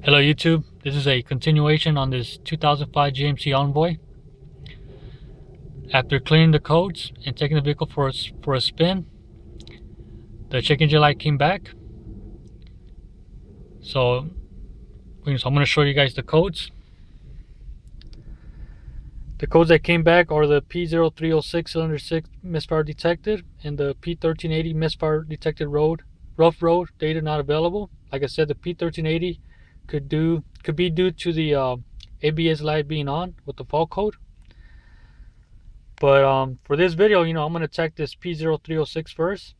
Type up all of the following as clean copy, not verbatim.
Hello YouTube, this is a continuation on this 2005 GMC Envoy. After clearing the codes and taking the vehicle for a spin, the check engine light came back. So I'm going to show you guys the codes. The codes that came back are the P0306 cylinder 6 misfire detected and the P1380 misfire detected rough road data not available. Like I said, the P1380 could be due to the ABS light being on with the fault code. But for this video, I'm gonna check this P0306 first,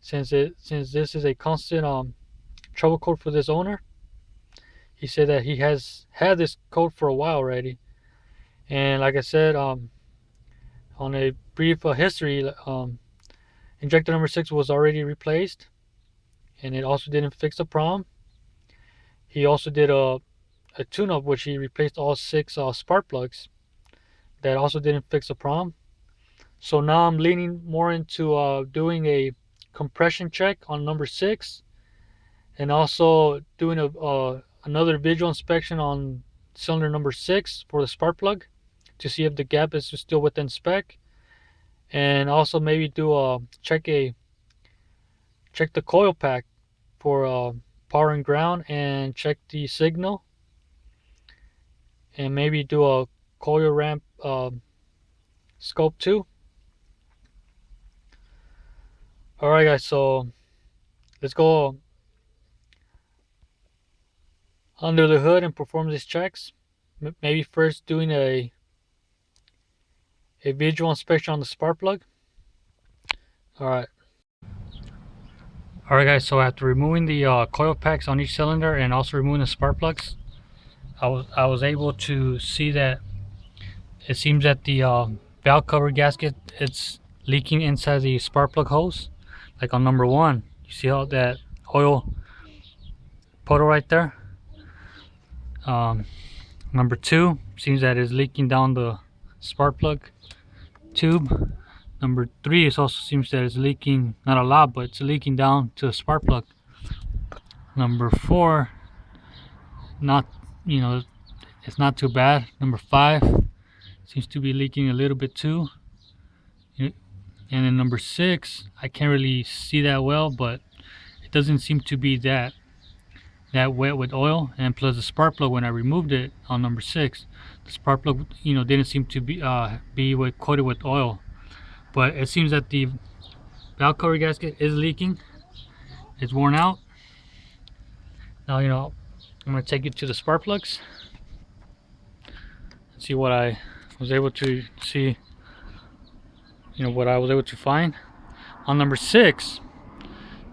since this is a constant trouble code for this owner. He said that he has had this code for a while already, and like I said, on a brief history, injector number 6 was already replaced, and it also didn't fix the problem. He also did a tune-up, which he replaced all 6 spark plugs. That also didn't fix the problem. So now I'm leaning more into doing a compression check on number 6, and also doing another visual inspection on cylinder number 6 for the spark plug to see if the gap is still within spec, and also maybe do check the coil pack for power and ground, and check the signal, and maybe do a coil ramp scope too. Alright guys, so let's go under the hood and perform these checks. Maybe first doing a visual inspection on the spark plug. Alright guys, so after removing the coil packs on each cylinder and also removing the spark plugs, I was able to see that it seems that the valve cover gasket, it's leaking inside the spark plug hose. Like on number 1, you see how that oil puddle right there. Number 2 seems that it's leaking down the spark plug tube. Number 3 is also seems that it's leaking, not a lot, but it's leaking down to the spark plug. Number 4, not, it's not too bad. Number 5 seems to be leaking a little bit too. And then number 6, I can't really see that well, but it doesn't seem to be that wet with oil. And plus the spark plug, when I removed it on number 6, the spark plug didn't seem to be coated with oil. But it seems that the valve cover gasket is leaking. It's worn out. Now I'm going to take you to the spark plugs and see what I was able to see. What I was able to find on number 6.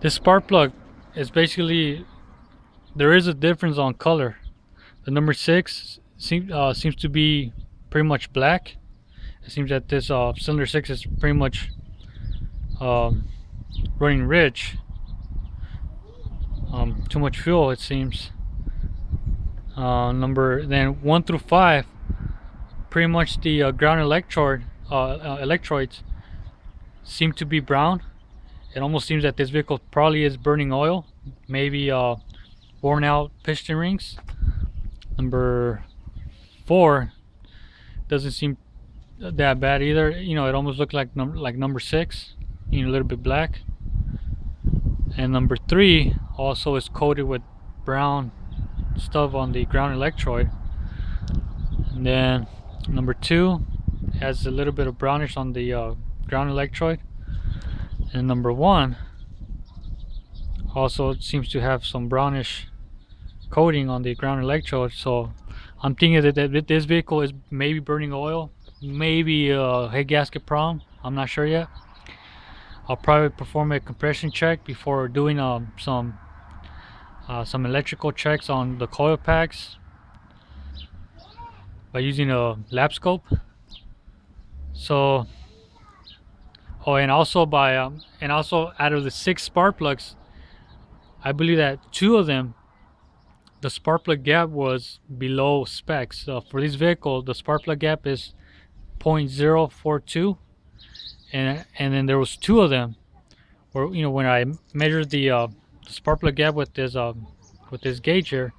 This spark plug is basically, there is a difference on color. The number 6 seems to be pretty much black. It seems that this cylinder 6 is pretty much running rich. Too much fuel, it seems. Then 1 through 5, pretty much the ground electrodes seem to be brown. It almost seems that this vehicle probably is burning oil, maybe worn out piston rings. Number 4 doesn't seem that bad either. It almost looked like number 6, a little bit black. And number 3 also is coated with brown stuff on the ground electrode. And then number 2 has a little bit of brownish on the ground electrode, and number 1 also seems to have some brownish coating on the ground electrode. So I'm thinking that this vehicle is maybe burning oil, maybe a head gasket problem. I'm not sure yet. I'll probably perform a compression check before doing some electrical checks on the coil packs by using a lap scope. So and also out of the 6 spark plugs, I believe that 2 of them, the spark plug gap was below specs. So for this vehicle, the spark plug gap is 0.042, and then there was 2 of them where when I measured the spark plug gap with this gauge here,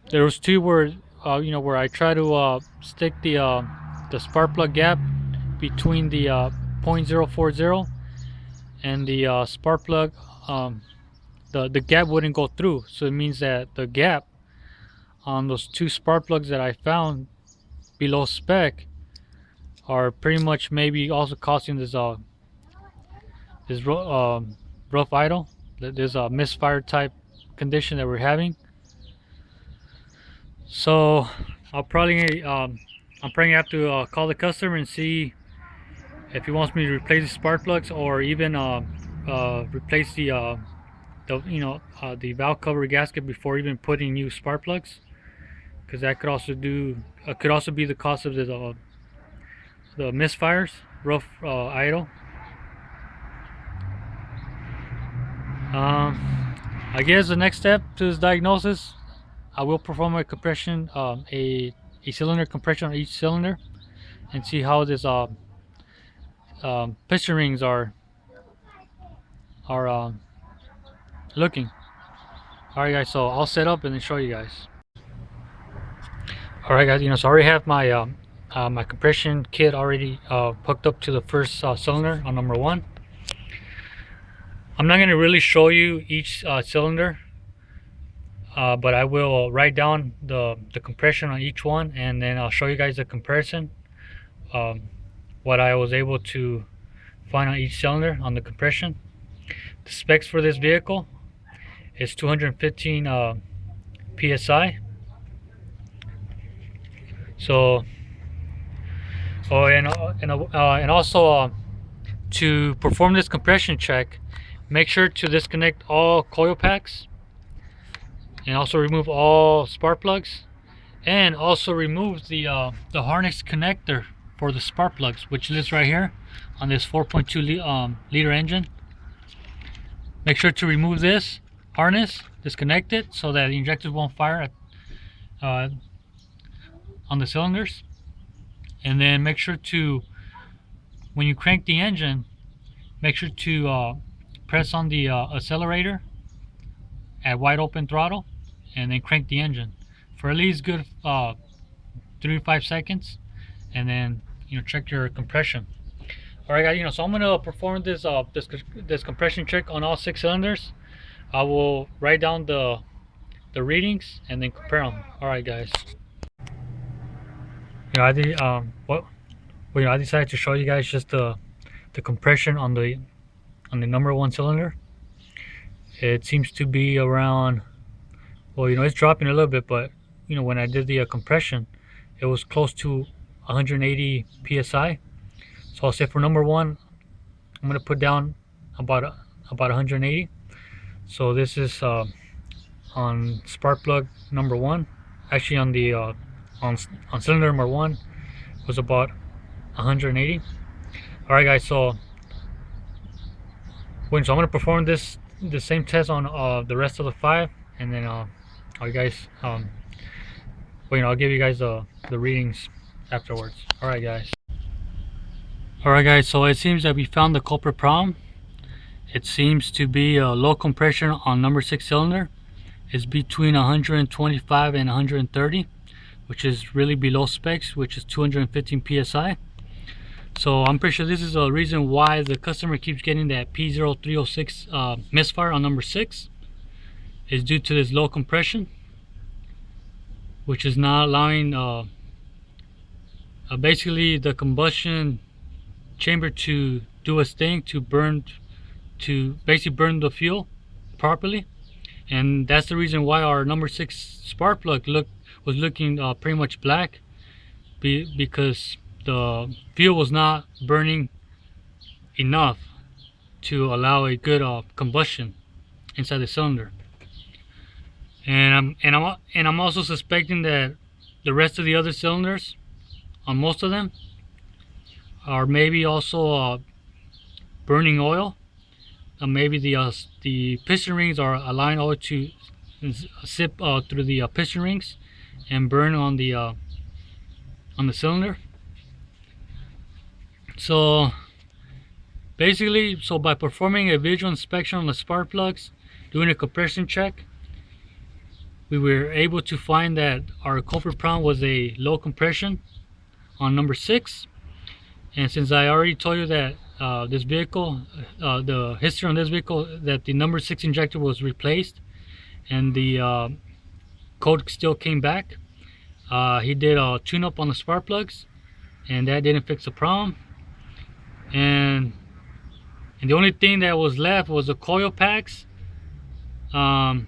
There was two where where I try to stick the spark plug gap between the 0.040 and the spark plug. The gap wouldn't go through, so it means that the gap on those two spark plugs that I found below spec are pretty much maybe also causing this rough idle. There's a misfire type condition that we're having. So I'll probably I'm probably have to call the customer and see if he wants me to replace the spark plugs, or even replace the valve cover gasket before even putting new spark plugs, because that could also be the cause of the misfires, rough idle. I guess the next step to this diagnosis, I will perform a compression, a cylinder compression on each cylinder, and see how this piston rings are looking. Alright guys, so I'll set up and then show you guys. Alright guys, so I already have my my compression kit already hooked up to the first cylinder on number 1. I'm not going to really show you each cylinder, but I will write down the compression on each one, and then I'll show you guys the comparison, what I was able to find on each cylinder on the compression. The specs for this vehicle is 215 psi. So, and also to perform this compression check, make sure to disconnect all coil packs, and also remove all spark plugs, and also remove the harness connector for the spark plugs, which is right here on this 4.2 liter engine. Make sure to remove this harness, disconnect it, so that the injectors won't fire on the cylinders. And then make sure to, when you crank the engine, make sure to press on the accelerator at wide open throttle, and then crank the engine for at least good 3 to 5 seconds, and then check your compression. Alright guys, so I'm gonna perform this this compression check on all 6 cylinders. I will write down the readings and then compare them. Alright guys. I decided to show you guys just the compression on the number 1 cylinder. It seems to be around, well, it's dropping a little bit, but when I did the compression, it was close to 180 psi. So I'll say for number 1, I'm gonna put down about 180. So this is on spark plug number 1. Actually, on the on cylinder number 1 was about 180. All right, guys. So I'm gonna perform the same test on the rest of the 5, and then I'll give you guys the readings afterwards. All right, guys. Alright guys, so it seems that we found the culprit problem. It seems to be a low compression on number 6 cylinder. It's between 125 and 130, which is really below specs, which is 215 psi. So I'm pretty sure this is a reason why the customer keeps getting that P0306 misfire on number 6. Is due to this low compression, which is not allowing basically the combustion chamber to do its thing, to basically burn the fuel properly. And that's the reason why our number 6 spark plug was looking pretty much black, because the fuel was not burning enough to allow a good combustion inside the cylinder. And I'm also suspecting that the rest of the other cylinders, on most of them, are maybe also burning oil. Maybe the piston rings are allowing oil to sip through the piston rings and burn on the cylinder. So basically, by performing a visual inspection on the spark plugs, doing a compression check, we were able to find that our culprit problem was a low compression on number 6. And since I already told you that this vehicle, the history on this vehicle, that the number 6 injector was replaced and the code still came back, he did a tune-up on the spark plugs, and that didn't fix the problem. And the only thing that was left was the coil packs, a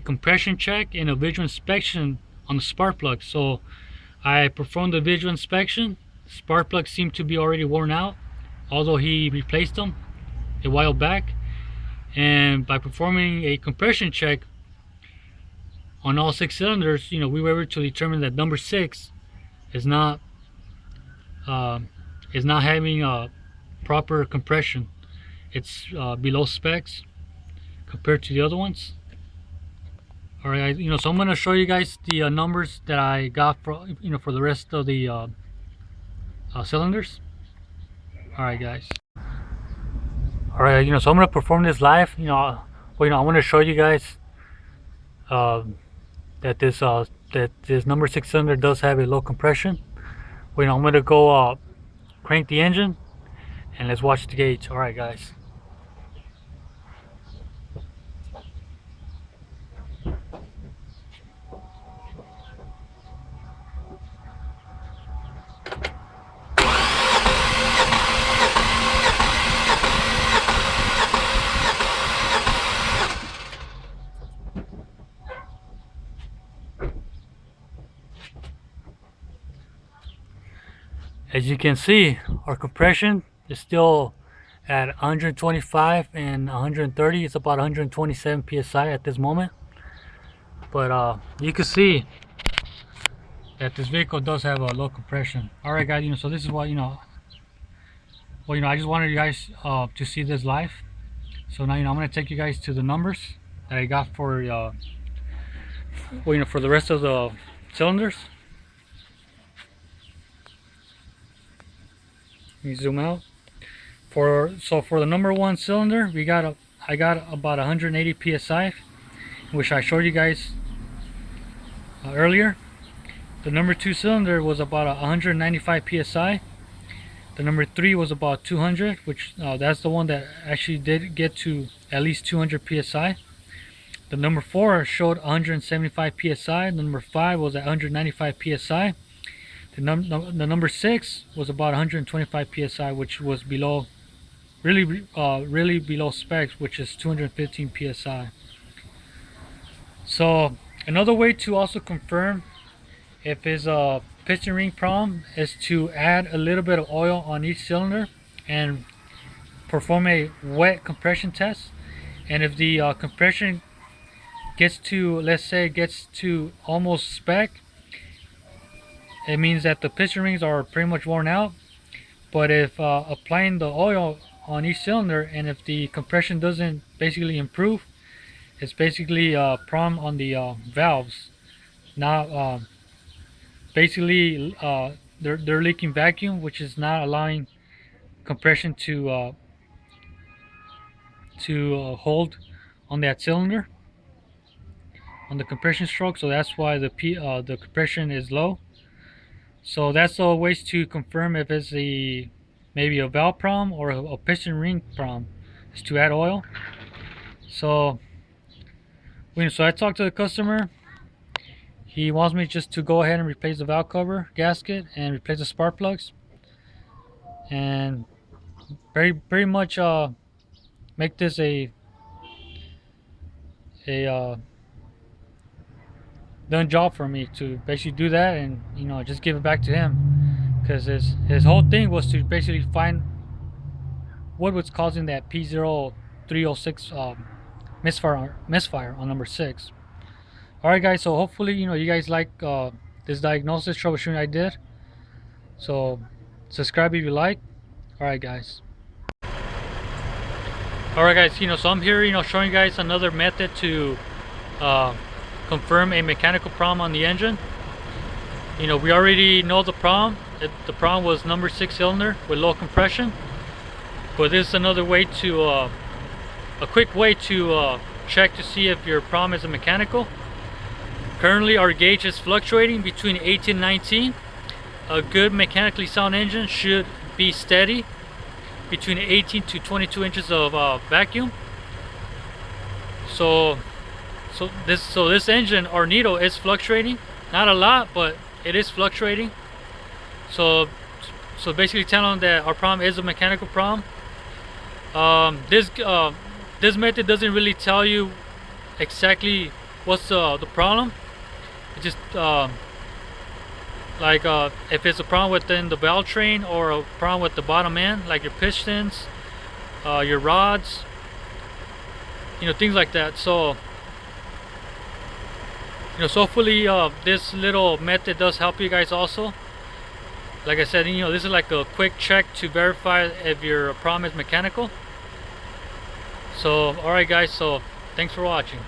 compression check, and a visual inspection on the spark plug. So I performed the visual inspection. Spark plugs seemed to be already worn out, although he replaced them a while back. And by performing a compression check on all 6 cylinders, we were able to determine that number 6 is not having a proper compression. It's below specs compared to the other ones. All right, so I'm going to show you guys the numbers that I got for for the rest of the cylinders. All right, guys. All right, so I'm going to perform this live. I want to show you guys that this number 6 cylinder does have a low compression. I'm going to go crank the engine and let's watch the gauge. All right, guys. As you can see, our compression is still at 125 and 130. It's about 127 psi at this moment. But you can see that this vehicle does have a low compression. All right, guys. So this is what I just wanted you guys to see this live. So now I'm going to take you guys to the numbers that I got for for the rest of the cylinders. Let me zoom out. For the number 1 cylinder, I got about 180 psi, which I showed you guys earlier. The number 2 cylinder was about 195 psi. The number 3 was about 200, which that's the one that actually did get to at least 200 psi. The number 4 showed 175 psi. The number 5 was at 195 psi. The number 6 was about 125 psi, which was below, really below specs, which is 215 psi. So another way to also confirm if it's a piston ring problem is to add a little bit of oil on each cylinder and perform a wet compression test. And if the compression gets to, let's say, almost spec, it means that the piston rings are pretty much worn out. But if applying the oil on each cylinder and if the compression doesn't basically improve, it's basically a problem on the valves. Now basically they're leaking vacuum, which is not allowing compression to hold on that cylinder, on the compression stroke. So that's why the compression is low. So that's the ways to confirm if it's maybe a valve problem or a piston ring problem, is to add oil. So I talked to the customer. He wants me just to go ahead and replace the valve cover gasket and replace the spark plugs, and very much make this a done job for me to basically do that, and just give it back to him, because his whole thing was to basically find what was causing that P0306 misfire on number 6. Alright, guys, so hopefully you guys like this diagnosis troubleshooting I did. So subscribe if you like. Alright, guys. Alright, guys, so I'm here showing you guys another method to confirm a mechanical problem on the engine. We already know the problem. The problem was number 6 cylinder with low compression, but this is another way to a quick way to check to see if your problem is a mechanical. Currently our gauge is fluctuating between 18 and 19. A good mechanically sound engine should be steady between 18 to 22 inches of vacuum. So this engine or needle is fluctuating, not a lot, but it is fluctuating. So basically telling them that our problem is a mechanical problem. This method doesn't really tell you exactly what's the problem. It just if it's a problem within the valve train or a problem with the bottom end, like your pistons, your rods, things like that. So so hopefully this little method does help you guys also. Like I said, this is like a quick check to verify if your problem is mechanical. So alright guys, so thanks for watching.